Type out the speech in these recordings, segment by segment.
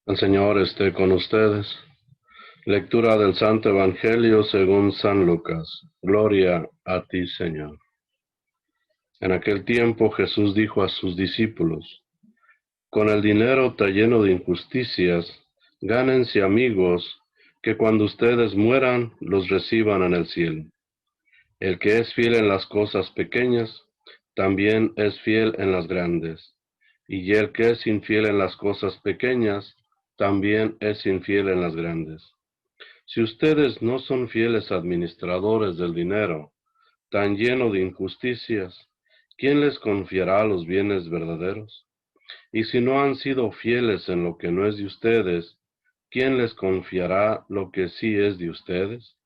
El Señor esté con ustedes. Lectura del Santo Evangelio según San Lucas. Gloria a ti, Señor. En aquel tiempo Jesús dijo a sus discípulos: Con el dinero tan lleno de injusticias, gánense amigos que cuando ustedes mueran los reciban en el cielo. El que es fiel en las cosas pequeñas, también es fiel en las grandes. Y el que es infiel en las cosas pequeñas, también es infiel en las grandes. Si ustedes no son fieles administradores del dinero, tan lleno de injusticias, ¿quién les confiará los bienes verdaderos? Y si no han sido fieles en lo que no es de ustedes, ¿quién les confiará lo que sí es de ustedes?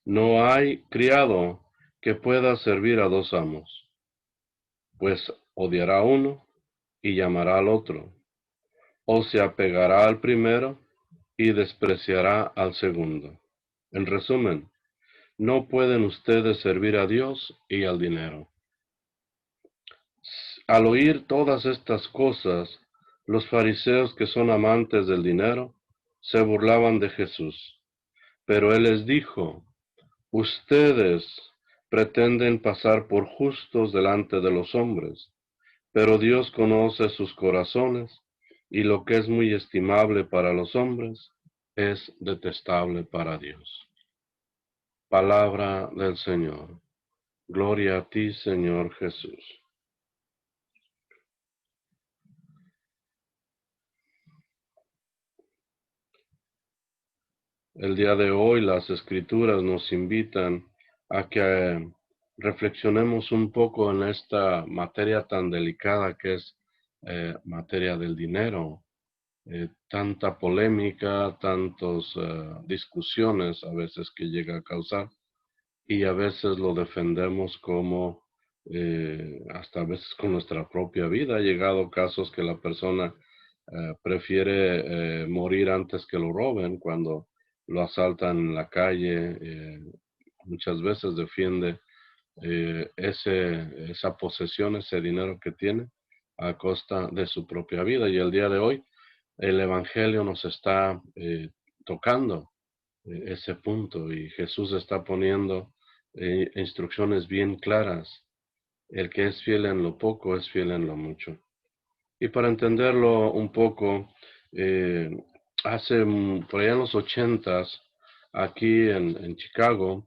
No hay criado que pueda servir a dos amos, pues odiará a uno y llamará al otro, o se apegará al primero y despreciará al segundo. En resumen, no pueden ustedes servir a Dios y al dinero. Al oír todas estas cosas, los fariseos que son amantes del dinero se burlaban de Jesús. Pero él les dijo: Ustedes pretenden pasar por justos delante de los hombres, pero Dios conoce sus corazones, y lo que es muy estimable para los hombres es detestable para Dios. Palabra del Señor. Gloria a ti, Señor Jesús. El día de hoy las Escrituras nos invitan a que reflexionemos un poco en esta materia tan delicada que es materia del dinero. Tanta polémica, tantas discusiones a veces que llega a causar, y a veces lo defendemos como hasta a veces con nuestra propia vida. Ha llegado casos que la persona prefiere morir antes que lo roben cuando lo asaltan en la calle. Muchas veces defiende esa posesión, ese dinero que tiene a costa de su propia vida. Y el día de hoy el Evangelio nos está tocando ese punto, y Jesús está poniendo instrucciones bien claras. El que es fiel en lo poco es fiel en lo mucho. Y para entenderlo un poco, eh, hace por allá en los ochentas, aquí en Chicago,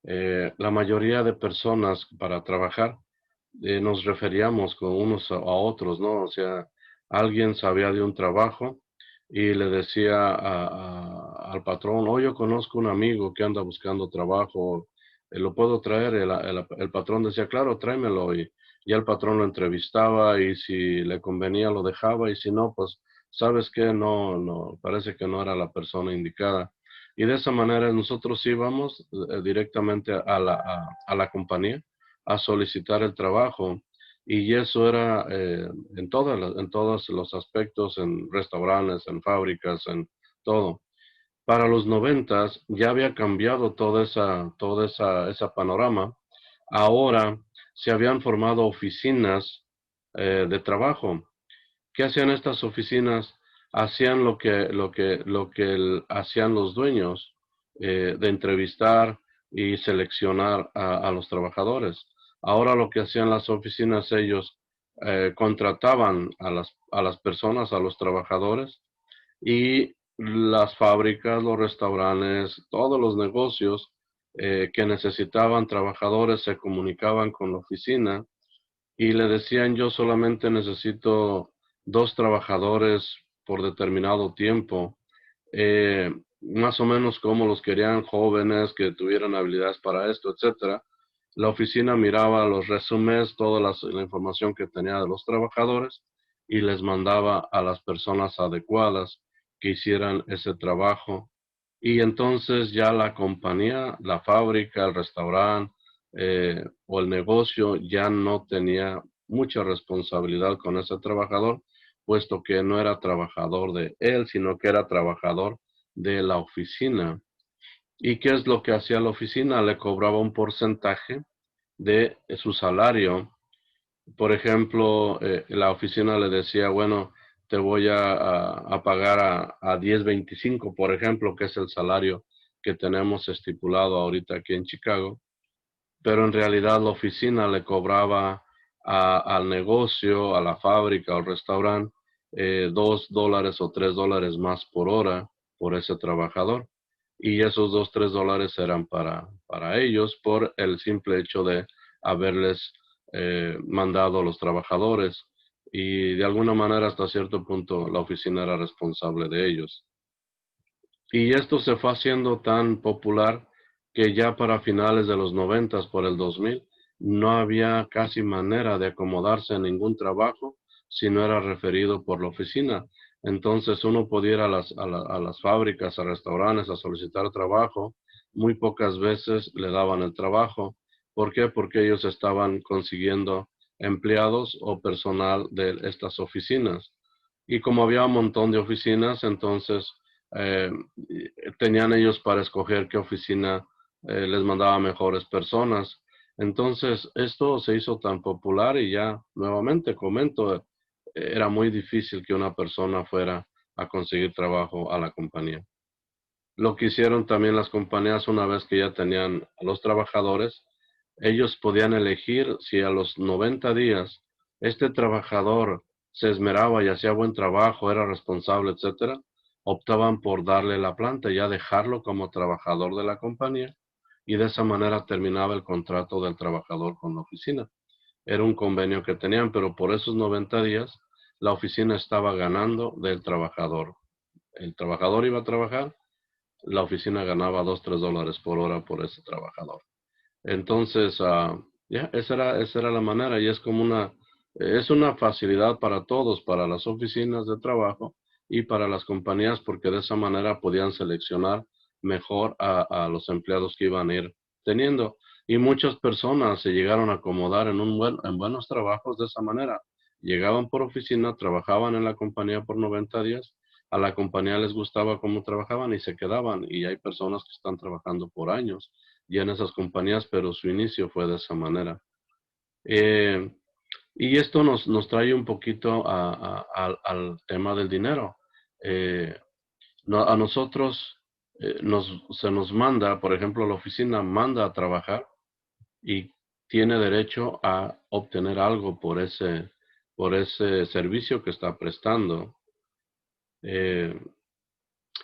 la mayoría de personas para trabajar nos referíamos con unos a otros, ¿no? O sea, alguien sabía de un trabajo y le decía al patrón: oh, yo conozco un amigo que anda buscando trabajo, ¿lo puedo traer? El patrón decía: claro, tráemelo. Y ya el patrón lo entrevistaba, y si le convenía lo dejaba, y si no, pues, ¿sabes qué? No, no, parece que no era la persona indicada. Y de esa manera nosotros íbamos directamente a la compañía a solicitar el trabajo, y eso era en todos los aspectos, en restaurantes, en fábricas, en todo. Para los noventas ya había cambiado esa panorama. Ahora se habían formado oficinas de trabajo. ¿Qué hacían estas oficinas? Hacían hacían los dueños, de entrevistar y seleccionar a los trabajadores. Ahora lo que hacían las oficinas, ellos contrataban a las personas, a los trabajadores, y las fábricas, los restaurantes, todos los negocios que necesitaban trabajadores se comunicaban con la oficina y le decían: yo solamente necesito dos trabajadores por determinado tiempo, más o menos como los querían jóvenes que tuvieran habilidades para esto, etcétera. La oficina miraba los resúmenes, toda la información que tenía de los trabajadores, y les mandaba a las personas adecuadas que hicieran ese trabajo. Y entonces ya la compañía, la fábrica, el restaurante, o el negocio ya no tenía mucha responsabilidad con ese trabajador, puesto que no era trabajador de él, sino que era trabajador de la oficina. ¿Y qué es lo que hacía la oficina? Le cobraba un porcentaje de su salario. Por ejemplo, la oficina le decía: bueno, te voy a pagar a 10.25, por ejemplo, que es el salario que tenemos estipulado ahorita aquí en Chicago, pero en realidad la oficina le cobraba al negocio, a la fábrica, al restaurante, $2 o $3 más por hora por ese trabajador. Y esos 2, $3 eran para ellos por el simple hecho de haberles mandado a los trabajadores. Y de alguna manera, hasta cierto punto, la oficina era responsable de ellos. Y esto se fue haciendo tan popular que ya para finales de los 90, por el 2000, no había casi manera de acomodarse en ningún trabajo si no era referido por la oficina. Entonces uno podía ir a las fábricas, a restaurantes, a solicitar trabajo. Muy pocas veces le daban el trabajo. ¿Por qué? Porque ellos estaban consiguiendo empleados o personal de estas oficinas. Y como había un montón de oficinas, entonces eh, tenían ellos para escoger qué oficina les mandaba mejores personas. Entonces, esto se hizo tan popular y ya, nuevamente comento, era muy difícil que una persona fuera a conseguir trabajo a la compañía. Lo que hicieron también las compañías una vez que ya tenían a los trabajadores, ellos podían elegir si a los 90 días este trabajador se esmeraba y hacía buen trabajo, era responsable, etcétera, optaban por darle la planta y ya dejarlo como trabajador de la compañía y de esa manera terminaba el contrato del trabajador con la oficina. Era un convenio que tenían, pero por esos 90 días la oficina estaba ganando del trabajador. El trabajador iba a trabajar, la oficina ganaba $2, $3 por hora por ese trabajador. Entonces, ya, esa era la manera y es una facilidad para todos, para las oficinas de trabajo y para las compañías, porque de esa manera podían seleccionar mejor a los empleados que iban a ir teniendo. Y muchas personas se llegaron a acomodar en buenos trabajos de esa manera. Llegaban por oficina, trabajaban en la compañía por 90 días, a la compañía les gustaba cómo trabajaban y se quedaban. Y hay personas que están trabajando por años ya en esas compañías, pero su inicio fue de esa manera. Eh, y esto nos trae un poquito al tema del dinero. Eh, a nosotros se nos manda, por ejemplo, la oficina manda a trabajar y tiene derecho a obtener algo por ese servicio que está prestando. Eh,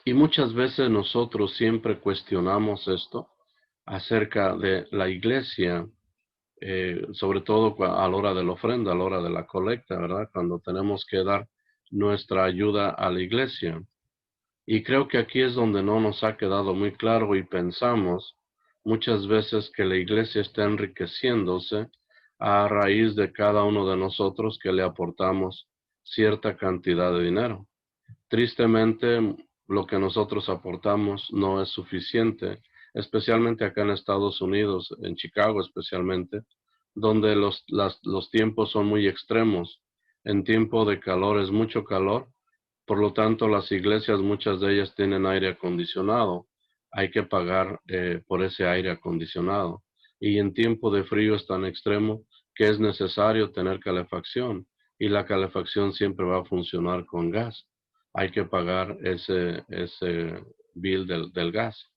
y muchas veces nosotros siempre cuestionamos esto acerca de la iglesia, sobre todo a la hora de la ofrenda, a la hora de la colecta, ¿verdad? Cuando tenemos que dar nuestra ayuda a la iglesia. Y creo que aquí es donde no nos ha quedado muy claro y pensamos muchas veces que la iglesia está enriqueciéndose a raíz de cada uno de nosotros que le aportamos cierta cantidad de dinero. Tristemente, lo que nosotros aportamos no es suficiente, especialmente acá en Estados Unidos, en Chicago especialmente, donde los tiempos son muy extremos. En tiempo de calor es mucho calor, por lo tanto las iglesias, muchas de ellas tienen aire acondicionado. Hay que pagar por ese aire acondicionado. Y en tiempo de frío es tan extremo que es necesario tener calefacción. Y la calefacción siempre va a funcionar con gas. Hay que pagar ese bill del gas.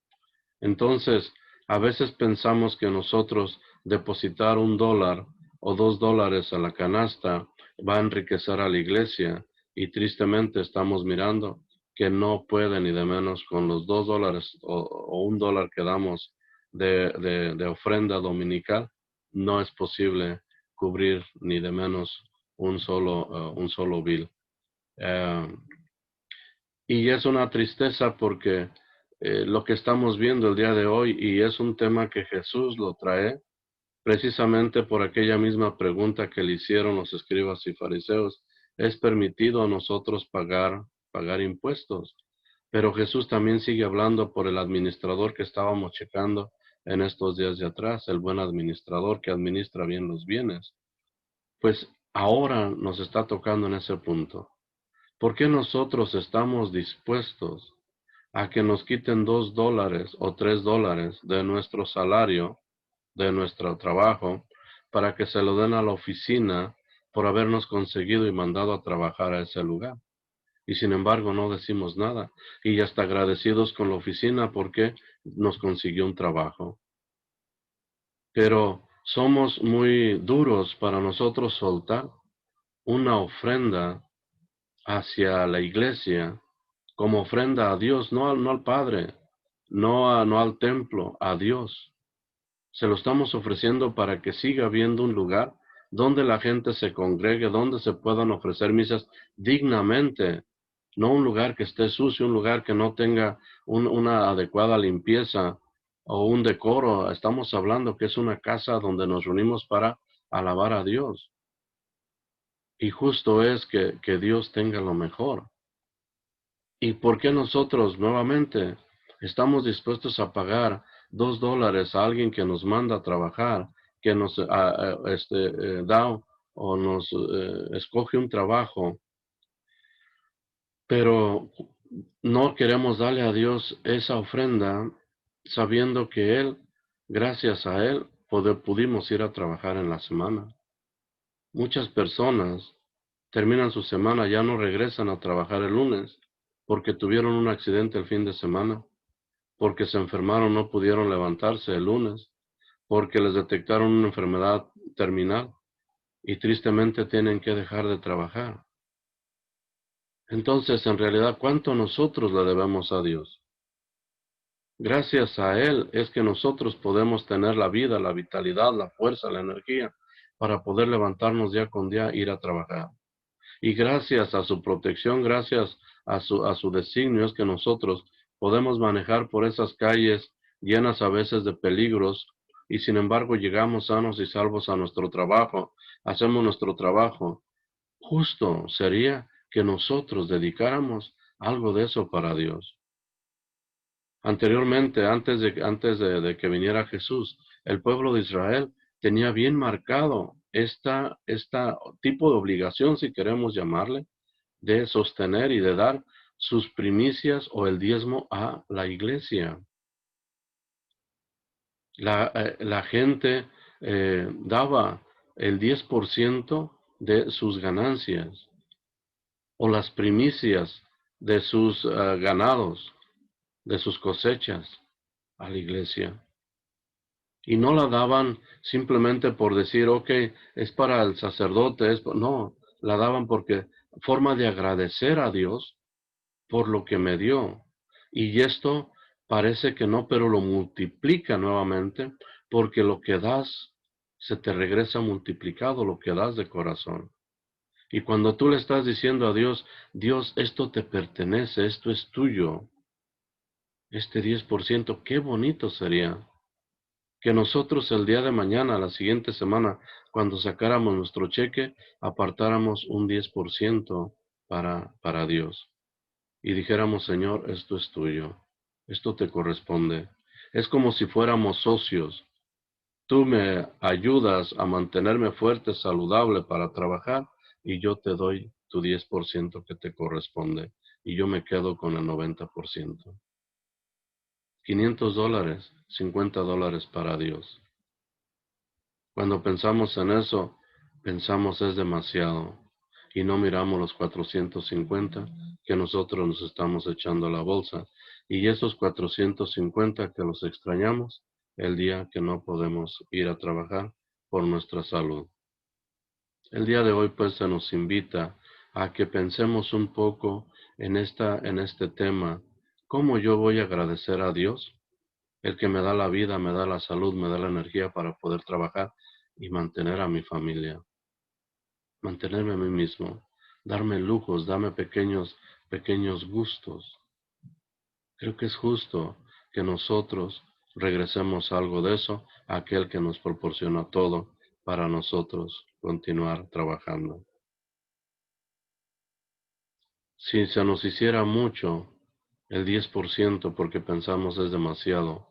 Entonces, a veces pensamos que nosotros depositar $1 o $2 a la canasta va a enriquecer a la iglesia y tristemente estamos mirando que no puede ni de menos con los $2 o $1 que damos de ofrenda dominical, no es posible cubrir ni de menos un solo bill. Eh, y es una tristeza porque lo que estamos viendo el día de hoy, y es un tema que Jesús lo trae, precisamente por aquella misma pregunta que le hicieron los escribas y fariseos, ¿es permitido a nosotros pagar impuestos? Pero Jesús también sigue hablando por el administrador que estábamos checando en estos días de atrás, el buen administrador que administra bien los bienes. Pues ahora nos está tocando en ese punto. ¿Por qué nosotros estamos dispuestos a que nos quiten $2 o $3 de nuestro salario, de nuestro trabajo, para que se lo den a la oficina por habernos conseguido y mandado a trabajar a ese lugar? y sin embargo no decimos nada, y hasta agradecidos con la oficina porque nos consiguió un trabajo. Pero somos muy duros para nosotros soltar una ofrenda hacia la iglesia como ofrenda a Dios, no al Padre, no al templo, a Dios. Se lo estamos ofreciendo para que siga habiendo un lugar donde la gente se congregue, donde se puedan ofrecer misas dignamente, no un lugar que esté sucio, un lugar que no tenga una adecuada limpieza o un decoro. Estamos hablando que es una casa donde nos reunimos para alabar a Dios. Y justo es que Dios tenga lo mejor. ¿Y por qué nosotros nuevamente estamos dispuestos a pagar $2 a alguien que nos manda a trabajar, que nos da o nos escoge un trabajo, pero no queremos darle a Dios esa ofrenda sabiendo que Él, gracias a Él, pudimos ir a trabajar en la semana? Muchas personas terminan su semana, ya no regresan a trabajar el lunes porque tuvieron un accidente el fin de semana, porque se enfermaron, no pudieron levantarse el lunes, porque les detectaron una enfermedad terminal y tristemente tienen que dejar de trabajar. Entonces, en realidad, ¿cuánto nosotros le debemos a Dios? Gracias a Él es que nosotros podemos tener la vida, la vitalidad, la fuerza, la energía para poder levantarnos día con día e ir a trabajar. Y gracias a su protección, gracias a su designio, es que nosotros podemos manejar por esas calles llenas a veces de peligros, y sin embargo llegamos sanos y salvos a nuestro trabajo, hacemos nuestro trabajo. Justo sería que nosotros dedicáramos algo de eso para Dios. Anteriormente, antes de que viniera Jesús, el pueblo de Israel tenía bien marcado esta tipo de obligación, si queremos llamarle, de sostener y de dar sus primicias o el diezmo a la iglesia. La gente daba el 10% de sus ganancias o las primicias de sus ganados, de sus cosechas a la iglesia. Y no la daban simplemente por decir, ok, es para el sacerdote, no, la daban porque forma de agradecer a Dios por lo que me dio. Y esto parece que no, pero lo multiplica nuevamente, porque lo que das se te regresa multiplicado, lo que das de corazón. Y cuando tú le estás diciendo a Dios, Dios, esto te pertenece, esto es tuyo, este 10%, qué bonito sería que nosotros el día de mañana, la siguiente semana, cuando sacáramos nuestro cheque, apartáramos un 10% para Dios. Y dijéramos, Señor, esto es tuyo, esto te corresponde. Es como si fuéramos socios. Tú me ayudas a mantenerme fuerte, saludable para trabajar y yo te doy tu 10% que te corresponde y yo me quedo con el 90%. $500, $50 para Dios. Cuando pensamos en eso, pensamos es demasiado y no miramos los 450 que nosotros nos estamos echando a la bolsa y esos 450 que los extrañamos el día que no podemos ir a trabajar por nuestra salud. El día de hoy pues se nos invita a que pensemos un poco en este tema, ¿cómo yo voy a agradecer a Dios? El que me da la vida, me da la salud, me da la energía para poder trabajar y mantener a mi familia, mantenerme a mí mismo, darme lujos, darme pequeños gustos. Creo que es justo que nosotros regresemos algo de eso a aquel que nos proporciona todo para nosotros continuar trabajando. Si se nos hiciera mucho, el 10% porque pensamos es demasiado,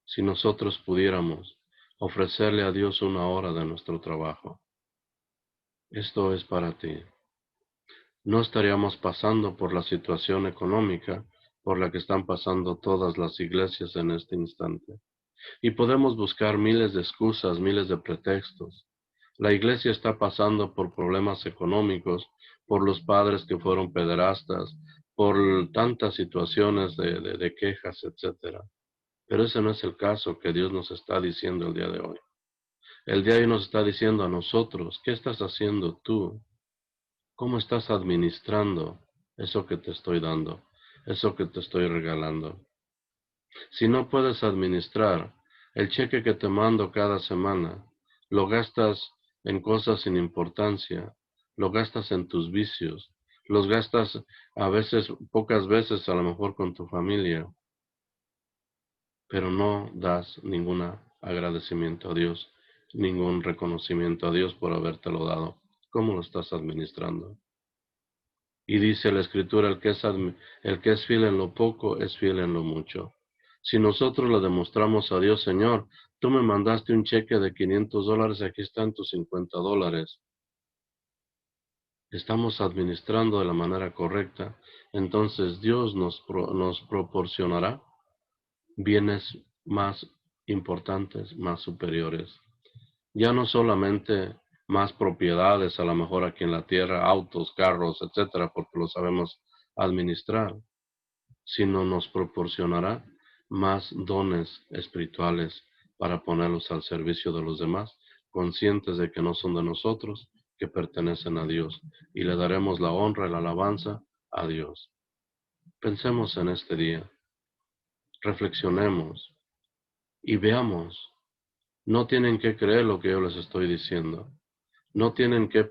si nosotros pudiéramos ofrecerle a Dios una hora de nuestro trabajo, esto es para ti. No estaríamos pasando por la situación económica por la que están pasando todas las iglesias en este instante. Y podemos buscar miles de excusas, miles de pretextos. La iglesia está pasando por problemas económicos por los padres que fueron pederastas, por tantas situaciones de quejas, etcétera. Pero ese no es el caso que Dios nos está diciendo el día de hoy. El día de hoy nos está diciendo a nosotros, ¿qué estás haciendo tú? ¿Cómo estás administrando eso que te estoy dando, eso que te estoy regalando? Si no puedes administrar el cheque que te mando cada semana, lo gastas en cosas sin importancia, lo gastas en tus vicios, los gastas a veces, pocas veces a lo mejor con tu familia, pero no das ningún agradecimiento a Dios, ningún reconocimiento a Dios por habértelo dado. ¿Cómo lo estás administrando? Y dice la Escritura, el que es fiel en lo poco, es fiel en lo mucho. Si nosotros le demostramos a Dios, Señor, tú me mandaste un cheque de $500, aquí están tus $50. Estamos administrando de la manera correcta, entonces Dios nos proporcionará bienes más importantes, más superiores. Ya no solamente más propiedades, a lo mejor aquí en la tierra, autos, carros, etcétera, porque lo sabemos administrar, sino nos proporcionará más dones espirituales para ponerlos al servicio de los demás, conscientes de que no son de nosotros, que pertenecen a Dios, y le daremos la honra y la alabanza a Dios. Pensemos en este día, reflexionemos y veamos. No tienen que creer lo que yo les estoy diciendo. No tienen que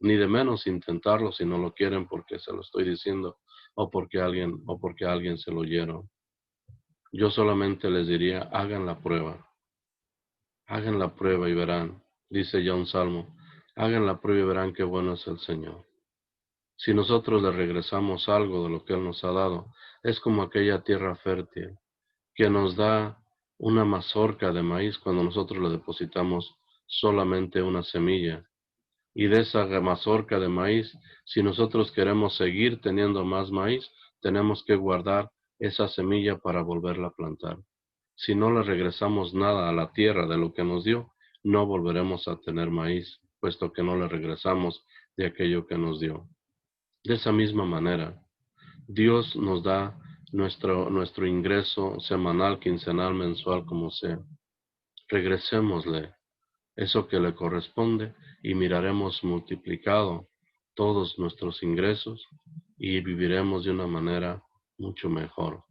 ni de menos intentarlo si no lo quieren porque se lo estoy diciendo o porque alguien se lo oyeron. Yo solamente les diría, hagan la prueba y verán, dice ya un salmo, hagan la prueba y verán qué bueno es el Señor. Si nosotros le regresamos algo de lo que Él nos ha dado, es como aquella tierra fértil que nos da una mazorca de maíz cuando nosotros le depositamos solamente una semilla. Y de esa mazorca de maíz, si nosotros queremos seguir teniendo más maíz, tenemos que guardar esa semilla para volverla a plantar. Si no le regresamos nada a la tierra de lo que nos dio, no volveremos a tener maíz, puesto que no le regresamos de aquello que nos dio. De esa misma manera, Dios nos da nuestro ingreso semanal, quincenal, mensual, como sea. Regresémosle eso que le corresponde y miraremos multiplicado todos nuestros ingresos y viviremos de una manera mucho mejor.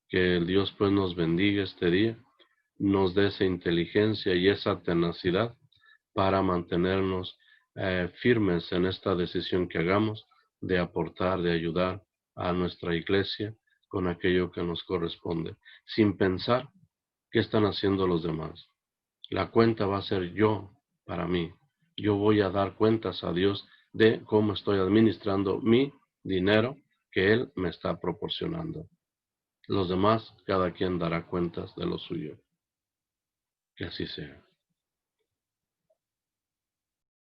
Que el Dios pues nos bendiga este día, nos dé esa inteligencia y esa tenacidad para mantenernos firmes en esta decisión que hagamos de aportar, de ayudar a nuestra iglesia con aquello que nos corresponde, sin pensar qué están haciendo los demás. La cuenta va a ser yo para mí. Yo voy a dar cuentas a Dios de cómo estoy administrando mi dinero que Él me está proporcionando. Los demás, cada quien dará cuentas de lo suyo. Que así sea.